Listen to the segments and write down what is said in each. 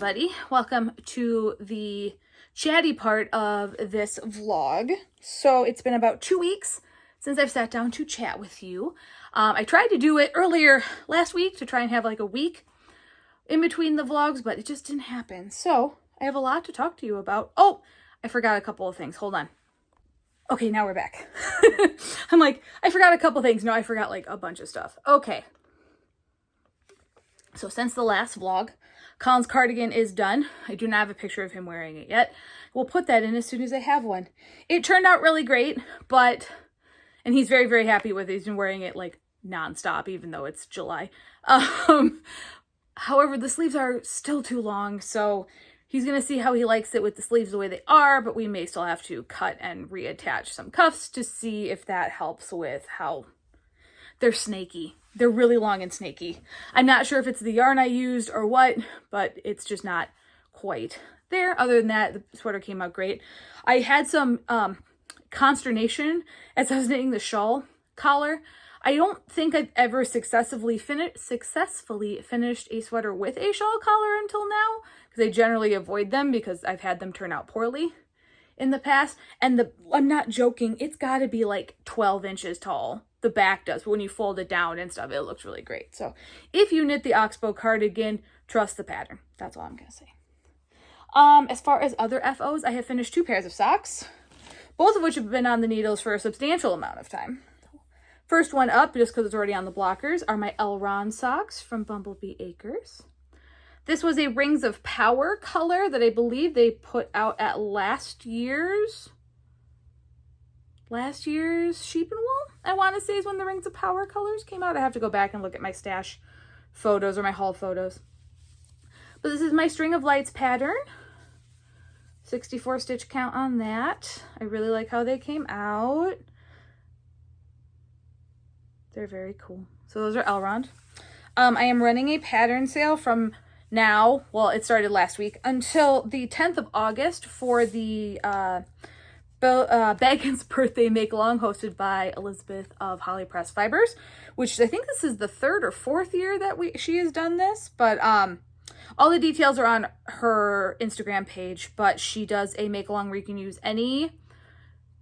everybody, welcome to the chatty part of this vlog. So it's been about 2 weeks since I've sat down to chat with you. I tried to do it earlier last week to try and have like a week in between the vlogs, but it just didn't happen. So I have a lot to talk to you about. Oh, I forgot a couple of things. Hold on. Okay, now we're back. I'm like, I forgot a couple things. No, I forgot like a bunch of stuff. Okay. So since the last vlog, Colin's cardigan is done. I do not have a picture of him wearing it yet. We'll put that in as soon as I have one. It turned out really great, and he's very, very happy with it. He's been wearing it like nonstop, even though it's July. However, the sleeves are still too long, so he's going to see how he likes it with the sleeves the way they are, but we may still have to cut and reattach some cuffs to see if that helps with how they're snaky. They're really long and snaky. I'm not sure if it's the yarn I used or what, but it's just not quite there. Other than that, the sweater came out great. I had some consternation as I was knitting the shawl collar. I don't think I've ever successfully finished a sweater with a shawl collar until now, because I generally avoid them because I've had them turn out poorly in the past. And I'm not joking, it's got to be like 12 inches tall the back does. But when you fold it down and stuff, it looks really great. So if you knit the Oxbow Cardigan, trust the pattern. That's all I'm going to say. As far as other FOs, I have finished 2 pairs of socks, both of which have been on the needles for a substantial amount of time. First one up, just because it's already on the blockers, are my Elrond socks from Bumblebee Acres. This was a Rings of Power color that I believe they put out at last year's Sheep and Wool, I want to say, is when the Rings of Power colors came out. I have to go back and look at my stash photos or my haul photos. But this is my String of Lights pattern. 64 stitch count on that. I really like how they came out. They're very cool. So those are Elrond. I am running a pattern sale from now, well, it started last week, until the 10th of August for the Baggins Birthday Make-Along hosted by Elizabeth of HollyPressFibers, which I think this is the 3rd or 4th year that she has done this, but all the details are on her Instagram page, but she does a make-along where you can use any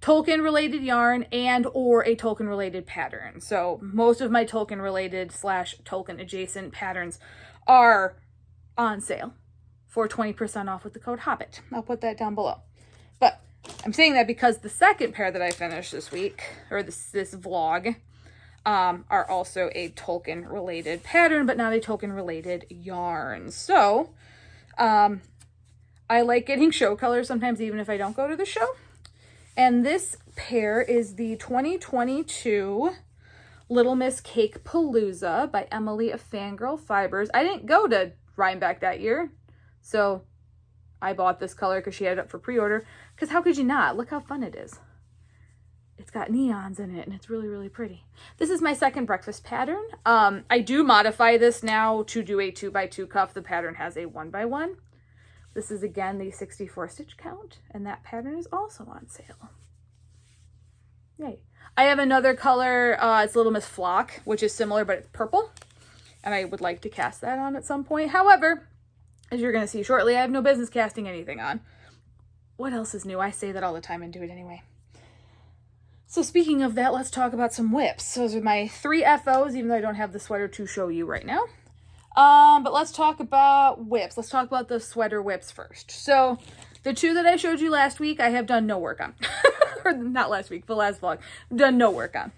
Tolkien-related yarn and or a Tolkien-related pattern. So most of my Tolkien-related / Tolkien-adjacent patterns are on sale for 20% off with the code HOBBIT. I'll put that down below. But I'm saying that because the second pair that I finished this week, or this vlog, are also a Tolkien-related pattern, but not a Tolkien-related yarn. So I like getting show colors sometimes, even if I don't go to the show. And this pair is the 2022 Little Miss Cake Palooza by Emily of Fangirl Fibers. I didn't go to Rhinebeck that year, so I bought this color because she had it up for pre-order. Because how could you not? Look how fun it is. It's got neons in it, and it's really, really pretty. This is my second breakfast pattern. I do modify this now to do a 2x2 cuff. The pattern has a 1x1. This is, again, the 64 stitch count, and that pattern is also on sale. Yay. I have another color, it's Little Miss Flock, which is similar, but it's purple, and I would like to cast that on at some point. However, as you're going to see shortly, I have no business casting anything on. What else is new? I say that all the time and do it anyway. So speaking of that, let's talk about some whips. So those are my 3 FOs, even though I don't have the sweater to show you right now. But let's talk about whips. Let's talk about the sweater whips first. So the 2 that I showed you last week, I have done no work on. Or not last week, but last vlog. Done no work on.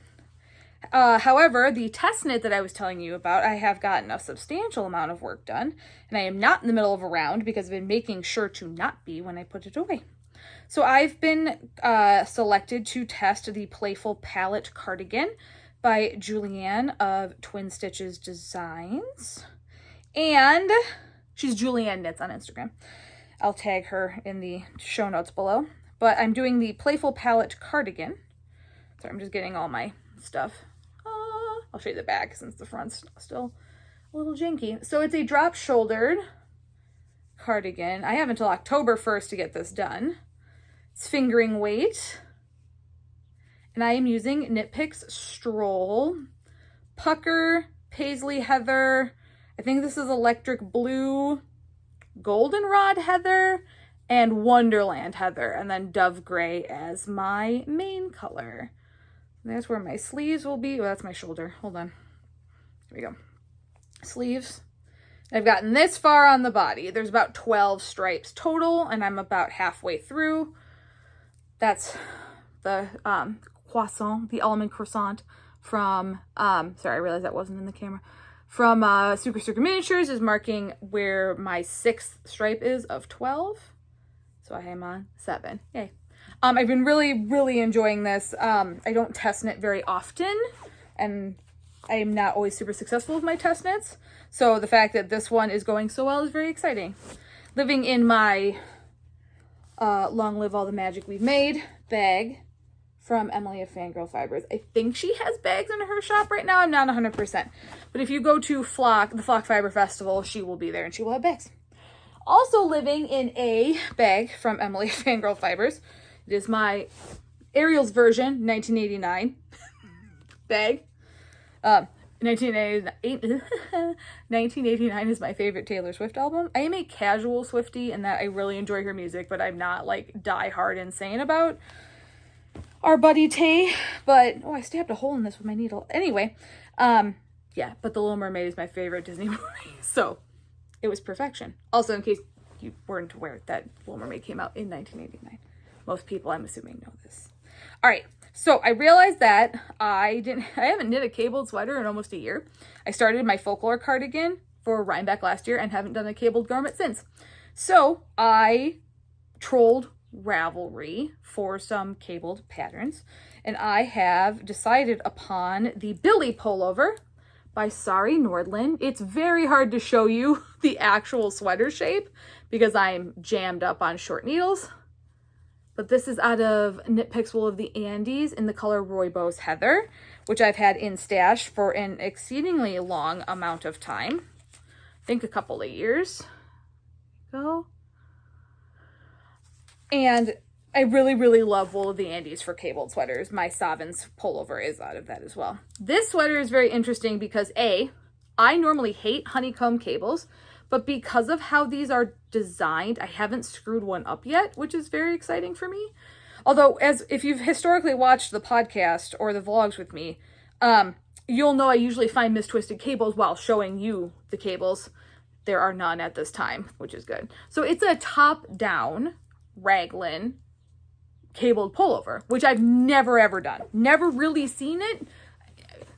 However, the test knit that I was telling you about, I have gotten a substantial amount of work done. And I am not in the middle of a round because I've been making sure to not be when I put it away. So I've been selected to test the Playful Palette Cardigan by Julianne of Twin Stitches Designs. And she's Julianne Knits on Instagram. I'll tag her in the show notes below. But I'm doing the Playful Palette Cardigan. Sorry, I'm just getting all my stuff. I'll show you the back since the front's still a little janky. So it's a drop-shouldered cardigan. I have until October 1st to get this done. It's fingering weight. And I am using KnitPicks Stroll, Pucker, Paisley Heather. I think this is Electric Blue, Goldenrod Heather, and Wonderland Heather. And then Dove Gray as my main color. And that's where my sleeves will be. Oh, that's my shoulder. Hold on. Here we go. Sleeves. I've gotten this far on the body. There's about 12 stripes total, and I'm about halfway through. That's the croissant, the almond croissant from, sorry, I realized that wasn't in the camera, from Super Miniatures is marking where my 6th stripe is of 12. So I am on 7. Yay. I've been really, really enjoying this. I don't test knit very often, and I am not always super successful with my test knits. So the fact that this one is going so well is very exciting. Living in my Long Live All the Magic We've Made bag from Emily of Fangirl Fibers. I think she has bags in her shop right now. I'm not 100%. But if you go to the Flock Fiber Festival, she will be there and she will have bags. Also living in a bag from Emily of Fangirl Fibers. It is my Ariel's version 1989 bag. 1989 is my favorite Taylor Swift album. I am a casual Swiftie in that I really enjoy her music, but I'm not like die hard insane about our buddy Tay, but oh, I stabbed a hole in this with my needle. Anyway, yeah, but The Little Mermaid is my favorite Disney movie, so it was perfection. Also, in case you weren't aware, that Little Mermaid came out in 1989. Most people, I'm assuming, know this. All right, so I realized that I haven't knit a cabled sweater in almost a year. I started my folklore cardigan for Rhinebeck last year and haven't done a cabled garment since. So I trolled Ravelry for some cabled patterns, and I have decided upon the Billie Pullover by Sari Nordlund. It's very hard to show you the actual sweater shape because I'm jammed up on short needles. But this is out of KnitPicks Wool of the Andes in the color Rooibos Heather, which I've had in stash for an exceedingly long amount of time. I think a couple of years ago. And I really, really love Wool of the Andes for cabled sweaters. My Savins pullover is out of that as well. This sweater is very interesting because A, I normally hate honeycomb cables, but because of how these are designed, I haven't screwed one up yet, which is very exciting for me. Although, if you've historically watched the podcast or the vlogs with me, you'll know I usually find mistwisted cables while showing you the cables. There are none at this time, which is good. So it's a top-down raglan cabled pullover, which I've never ever done. Never really seen it.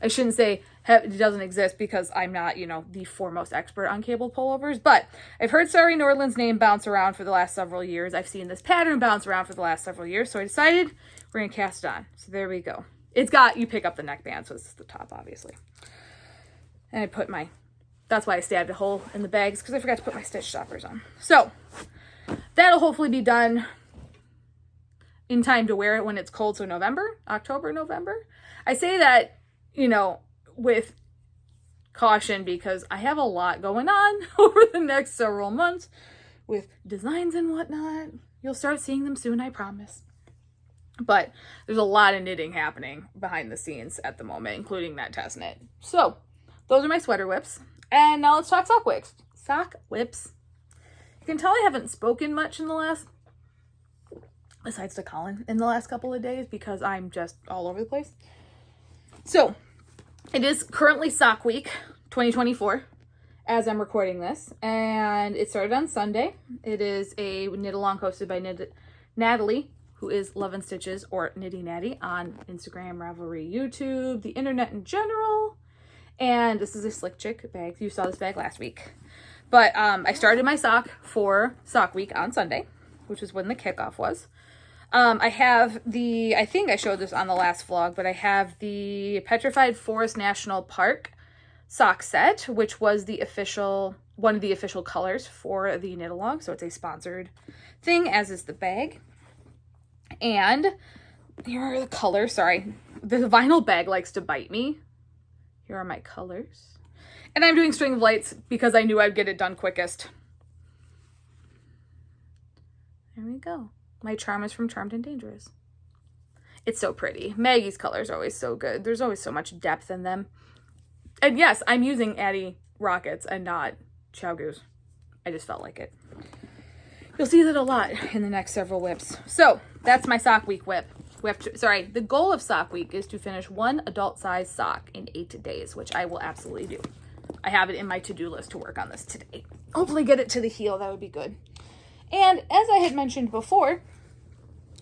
I shouldn't say it doesn't exist because I'm not, the foremost expert on cabled pullovers, but I've heard Sari Nordlund's name bounce around for the last several years. I've seen this pattern bounce around for the last several years, so I decided we're going to cast it on. So there we go. You pick up the neckband, so it's the top, obviously. And that's why I stabbed a hole in the bags, because I forgot to put my stitch stoppers on. So that'll hopefully be done in time to wear it when it's cold. So October, November. I say that, with caution because I have a lot going on over the next several months with designs and whatnot. You'll start seeing them soon, I promise. But there's a lot of knitting happening behind the scenes at the moment, including that test knit. So those are my sweater whips. And now let's talk sock whips. Sock whips. You can tell I haven't spoken much besides to Colin, in the last couple of days because I'm just all over the place. So it is currently Sock Week 2024 as I'm recording this, and it started on Sunday. It is a knit along hosted by Natalie, who is Love and Stitches or Knitty Natty on Instagram, Ravelry, YouTube, the internet in general. And this is a Slick Chick bag. You saw this bag last week. But I started my sock for Sock Week on Sunday, which is when the kickoff was. I have I think I showed this on the last vlog, but I have the Petrified Forest National Park sock set, which was one of the official colors for the knit along. So it's a sponsored thing, as is the bag. And here are the colors. Sorry, the vinyl bag likes to bite me. Here are my colors. And I'm doing string of lights because I knew I'd get it done quickest. There we go. My charm is from Charmed and Dangerous. It's so pretty. Maggie's colors are always so good. There's always so much depth in them. And yes, I'm using Addie Rockets and not Chow Goose. I just felt like it. You'll see that a lot in the next several whips. So that's my Sock Week whip. The goal of Sock Week is to finish one adult size sock in 8 days, which I will absolutely do. I have it in my to-do list to work on this today. Hopefully get it to the heel. That would be good. And as I had mentioned before,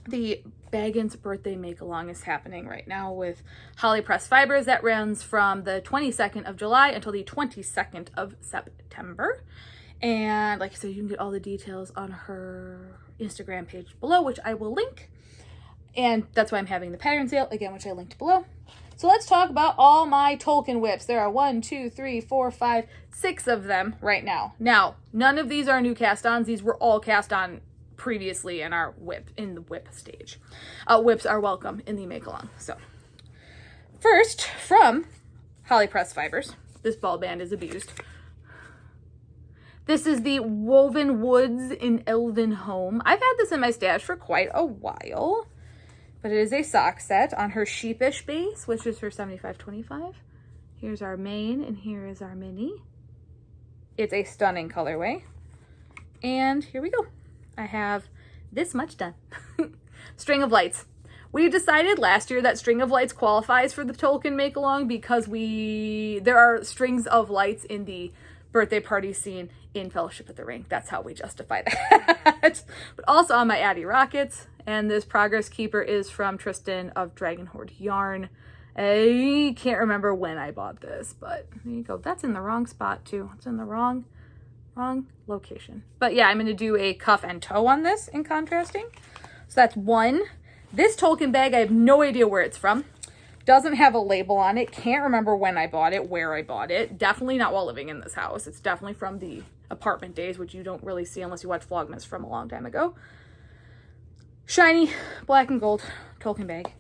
the Baggins birthday make-along is happening right now with HollyPressFibers. That runs from the 22nd of July until the 22nd of September. And like I said, you can get all the details on her Instagram page below, which I will link. And that's why I'm having the pattern sale, again, which I linked below. So let's talk about all my Tolkien whips. There are 1, 2, 3, 4, 5, 6 of them right now. Now, none of these are new cast-ons. These were all cast on previously in the whip stage. Whips are welcome in the make-along. So, first, from HollyPressFibers. This ball band is abused. This is the Woven Woods in Elven Home. I've had this in my stash for quite a while. But it is a sock set on her sheepish base, which is her 75-25. Here's our main, and here is our mini. It's a stunning colorway. And here we go. I have this much done. String of lights. We decided last year that String of Lights qualifies for the Tolkien make-along because there are strings of lights in the birthday party scene in Fellowship of the Ring. That's how we justify that. But also on my Addie Rockets, and this Progress Keeper is from Tristan of Dragon Hoard Yarn. I can't remember when I bought this, but there you go. That's in the wrong spot too. It's in the wrong location. But yeah, I'm going to do a cuff and toe on this in contrasting. So that's one. This Tolkien bag, I have no idea where it's from. Doesn't have a label on it. Can't remember when I bought it, where I bought it. Definitely not while living in this house. It's definitely from the apartment days, which you don't really see unless you watch Vlogmas from a long time ago. Shiny, black and gold Tolkien bag.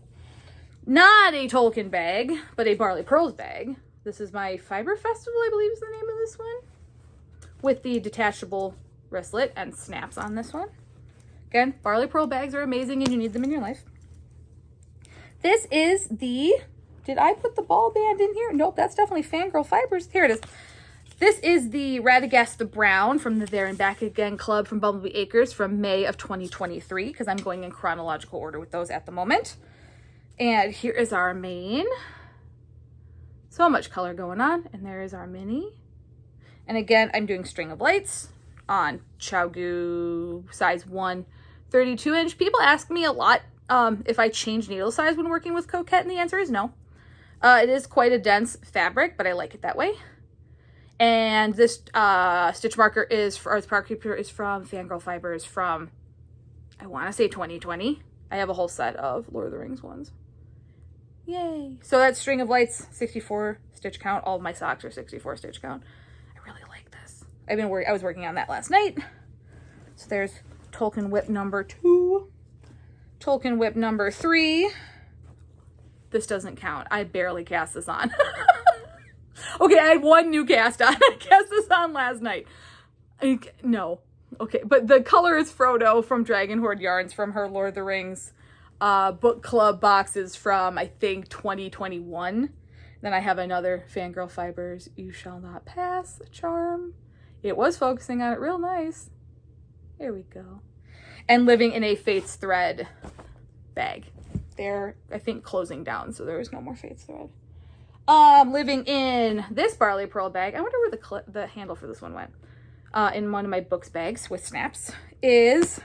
Not a Tolkien bag, but a Barley Purls bag. This is my Fiber Festival, I believe is the name of this one. With the detachable wristlet and snaps on this one. Again, Barley Purl bags are amazing and you need them in your life. This is the, did I put the ball band in here? Nope, that's definitely Fangirl Fibers. Here it is. This is the Radagast the Brown from the There and Back Again Club from Bumblebee Acres from May of 2023, because I'm going in chronological order with those at the moment. And here is our main. So much color going on. And there is our mini. And again, I'm doing String of Lights on Chowgu size 1, 32-inch. People ask me a lot if I change needle size when working with Coquette, and the answer is no. It is quite a dense fabric, but I like it that way. And this stitch marker is, or the Park Keeper is from Fangirl Fibers from, I want to say 2020. I have a whole set of Lord of the Rings ones. Yay. So that's String of Lights, 64 stitch count. All of my socks are 64 stitch count. I really like this. I was working on that last night. So there's Tolkien Whip number 2. Tolkien Whip number 3. This doesn't count. I barely cast this on. Okay, I had one new cast on. I cast this on last night. No. Okay, but the color is Frodo from Dragon Hoard Yarns from her Lord of the Rings book club boxes from, I think, 2021. Then I have another Fangirl Fibers You Shall Not Pass charm. It was focusing on it real nice. There we go. And living in a Fates thread bag. They're, I think, closing down, so there is no more Fates thread. Living in this Barley Purl bag. I wonder where the handle for this one went. In one of my books bags with snaps is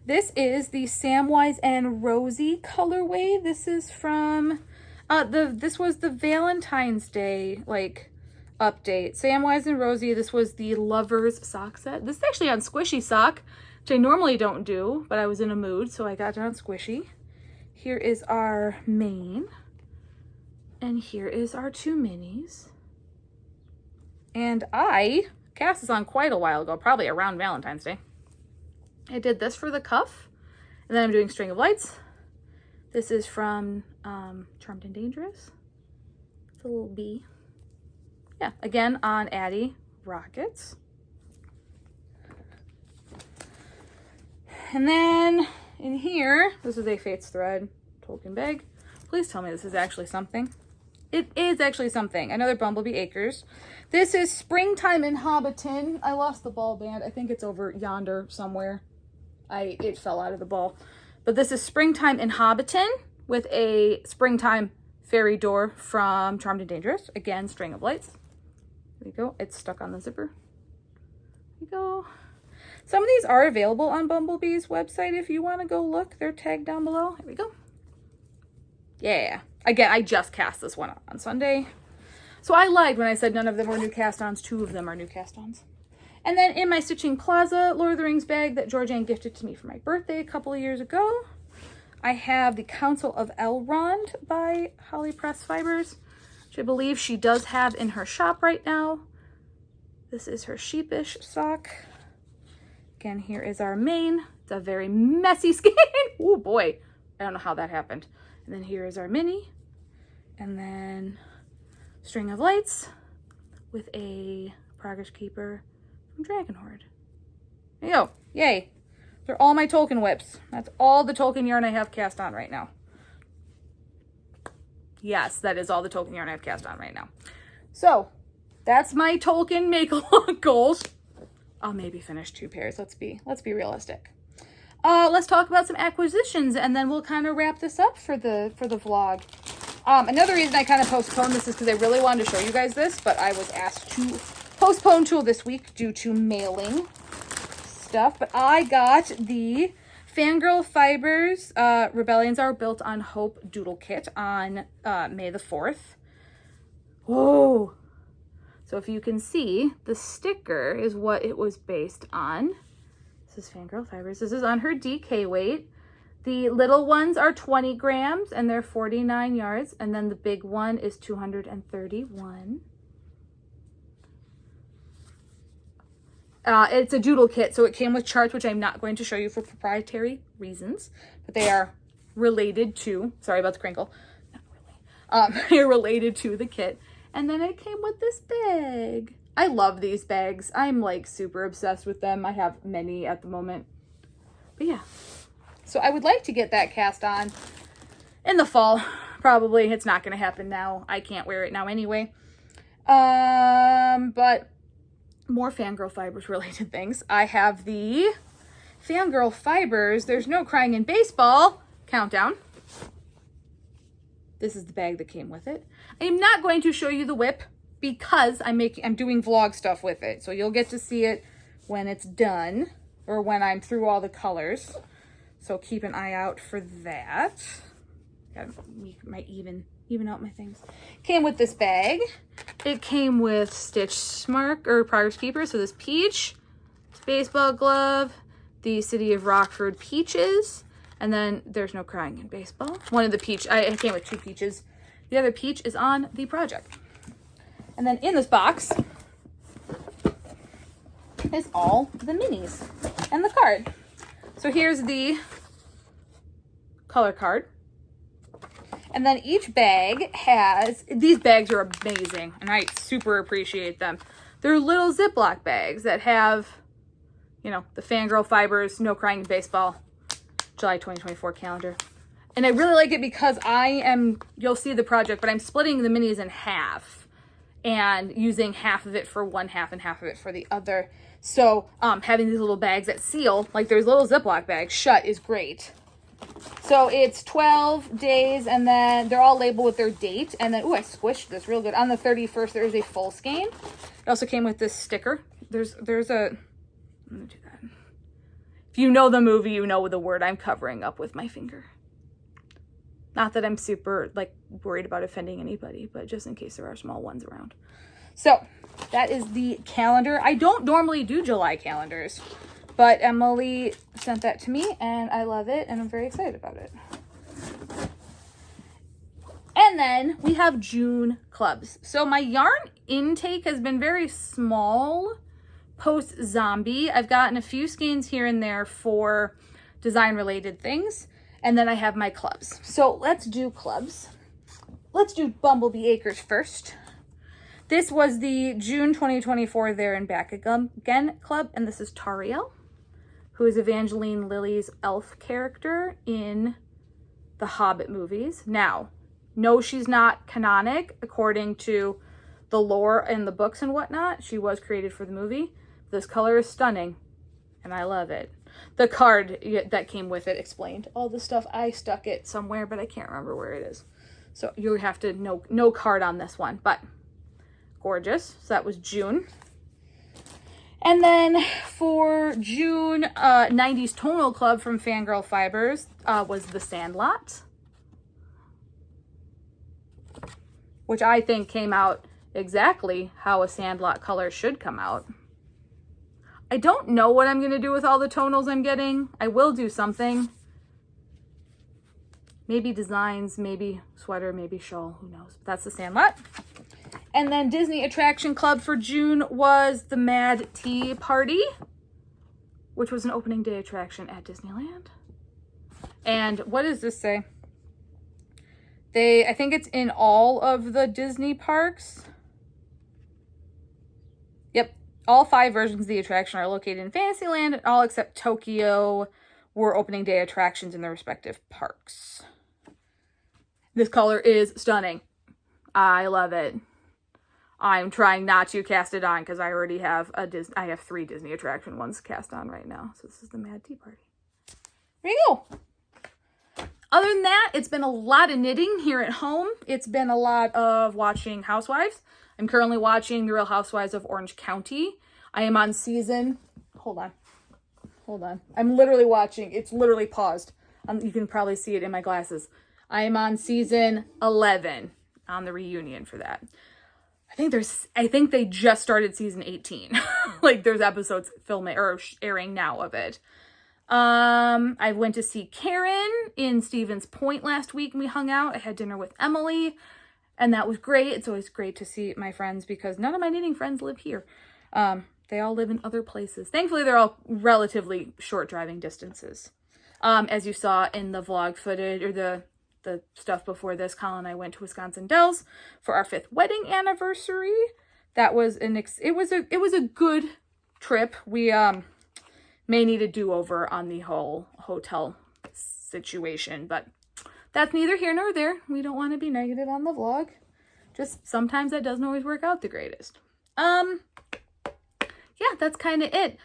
this is the Samwise and Rosie colorway. This is from this was the Valentine's Day update. Samwise and Rosie. This was the Lovers sock set. This is actually on Squishy sock, which I normally don't do, but I was in a mood, so I got it on Squishy. Here is our main. And here is our 2 minis. And I cast this on quite a while ago, probably around Valentine's Day. I did this for the cuff. And then I'm doing String of Lights. This is from Charmed and Dangerous. It's a little bee. Yeah, again on Addie Rockets. And then in here, this is a Fates thread Tolkien bag. Please tell me this is actually something. It is actually something. Another Bumblebee Acres. This is Springtime in Hobbiton. I lost the ball band. I think it's over yonder somewhere. It fell out of the ball. But this is Springtime in Hobbiton with a Springtime fairy door from Charmed and Dangerous. Again, String of Lights. There we go. It's stuck on the zipper. There we go. Some of these are available on Bumblebee's website if you want to go look. They're tagged down below. Here we go. Yeah. Again, I just cast this one on Sunday. So I lied when I said none of them were new cast-ons. 2 of them are new cast-ons. And then in my Stitching Plaza Lord of the Rings bag that Georgianne gifted to me for my birthday a couple of years ago, I have the Council of Elrond by HollyPressFibers, which I believe she does have in her shop right now. This is her sheepish sock. Again, here is our main. It's a very messy skein. Oh boy, I don't know how that happened. And then here is our mini. And then String of Lights with a Progress Keeper from Dragon Hoard. There you go. Yay. They're all my Tolkien whips. That's all the Tolkien yarn I have cast on right now. Yes, that is all the Tolkien yarn I have cast on right now. So, that's my Tolkien make-along goals. I'll maybe finish 2 pairs. Let's be realistic. let's talk about some acquisitions, and then we'll kind of wrap this up for the vlog. Another reason I kind of postponed this is because I really wanted to show you guys this, but I was asked to postpone till this week due to mailing stuff. But I got the Fangirl Fibers Rebellions Are Built on Hope Doodle Kit on May the 4th. Whoa! So if you can see, the sticker is what it was based on. This is Fangirl Fibers. This is on her DK weight. The little ones are 20 grams and they're 49 yards. And then the big one is 231. It's a doodle kit, so it came with charts, which I'm not going to show you for proprietary reasons. But they are related to, sorry about the crinkle. Not really. They're related to the kit. And then it came with this bag. I love these bags. I'm like super obsessed with them. I have many at the moment. But yeah. So I would like to get that cast on in the fall. Probably. It's not going to happen now. I can't wear it now anyway. But more Fangirl Fibers related things. I have the Fangirl Fibers There's No Crying in Baseball countdown. This is the bag that came with it. I am not going to show you the whip because I'm doing vlog stuff with it. So you'll get to see it when it's done or when I'm through all the colors. So keep an eye out for that. Gotta even out my things. Came with this bag. It came with Stitch Mark or Progress Keeper. So this peach, this baseball glove, the City of Rockford peaches, and then There's No Crying in Baseball. One of the peach, I came with 2 peaches. The other peach is on the project. And then in this box is all the minis and the card. So here's the color card. And then each bag has, these bags are amazing and I super appreciate them. They're little Ziploc bags that have, you know, the Fangirl Fibers No Crying in Baseball July 2024 calendar. And I really like it because you'll see the project, but I'm splitting the minis in half and using half of it for one half and half of it for the other. So having these little bags that seal, like there's little Ziploc bags, shut is great. So it's 12 days and then they're all labeled with their date. And then, ooh, I squished this real good. On the 31st, there is a full skein. It also came with this sticker. I'm gonna do that. If you know the movie, you know the word I'm covering up with my finger. Not that I'm super like worried about offending anybody, but just in case there are small ones around. So that is the calendar. I don't normally do July calendars, but Emily sent that to me and I love it and I'm very excited about it. And then we have June clubs. So my yarn intake has been very small post zombie. I've gotten a few skeins here and there for design related things. And then I have my clubs. So let's do clubs. Let's do Bumblebee Acres first. This was the June 2024 There and Back Again club. And this is Tariel, who is Evangeline Lilly's elf character in the Hobbit movies. Now, no, she's not canonic according to the lore and the books and whatnot. She was created for the movie. This color is stunning and I love it. The card that came with it explained all the stuff. I stuck it somewhere, but I can't remember where it is. So you have to no card on this one, but gorgeous. So that was June. And then for June, 90s Tonal Club from Fangirl Fibers was The Sandlot, which I think came out exactly how a Sandlot color should come out. I don't know what I'm going to do with all the tonals I'm getting. I will do something. Maybe designs, maybe sweater, maybe shawl, who knows. That's The Sandlot. And then Disney Attraction Club for June was the Mad Tea Party, which was an opening day attraction at Disneyland. And what does this say? I think it's in all of the Disney parks. Yep. All 5 versions of the attraction are located in Fantasyland, and all except Tokyo were opening day attractions in their respective parks. This color is stunning. I love it. I'm trying not to cast it on because I already have I have 3 Disney attraction ones cast on right now. So this is the Mad Tea Party. there you go. Other than that, it's been a lot of knitting here at home. It's been a lot of watching Housewives. I'm currently watching The Real Housewives of Orange County. I am on season... Hold on. I'm literally watching. It's literally paused. You can probably see it in my glasses. I am on season 11 on the reunion for that. I think they just started season 18. Like there's episodes filming or airing now of it. I went to see Karen in Stevens Point last week and we hung out. I had dinner with Emily and that was great. It's always great to see my friends because none of my knitting friends live here. They all live in other places. Thankfully, they're all relatively short driving distances. As you saw in the vlog footage or the stuff before this, Colin and I went to Wisconsin Dells for our 5th wedding anniversary. That was it was a good trip. We may need a do-over on the whole hotel situation, but that's neither here nor there. We don't want to be negative on the vlog. Just sometimes that doesn't always work out the greatest. Yeah, that's kind of it.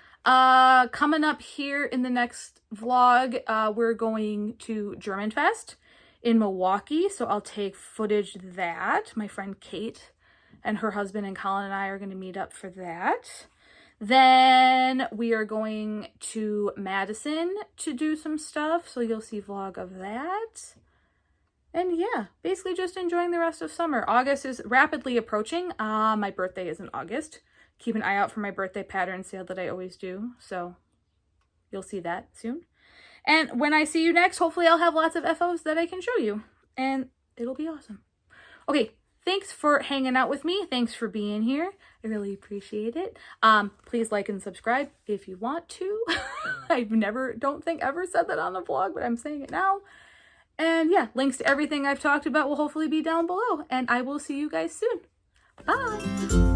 Coming up here in the next vlog, we're going to German Fest in Milwaukee, so I'll take footage of that. My friend Kate and her husband and Colin and I are going to meet up for that. Then we are going to Madison to do some stuff, so you'll see vlog of that. And yeah, basically just enjoying the rest of summer. August is rapidly approaching. My birthday is in August. Keep an eye out for my birthday pattern sale that I always do, so you'll see that soon. And when I see you next, hopefully I'll have lots of FOs that I can show you, and it'll be awesome. Okay, thanks for hanging out with me. Thanks for being here. I really appreciate it. Please like and subscribe if you want to. I've don't think ever said that on the vlog, but I'm saying it now. And yeah, links to everything I've talked about will hopefully be down below, and I will see you guys soon. Bye!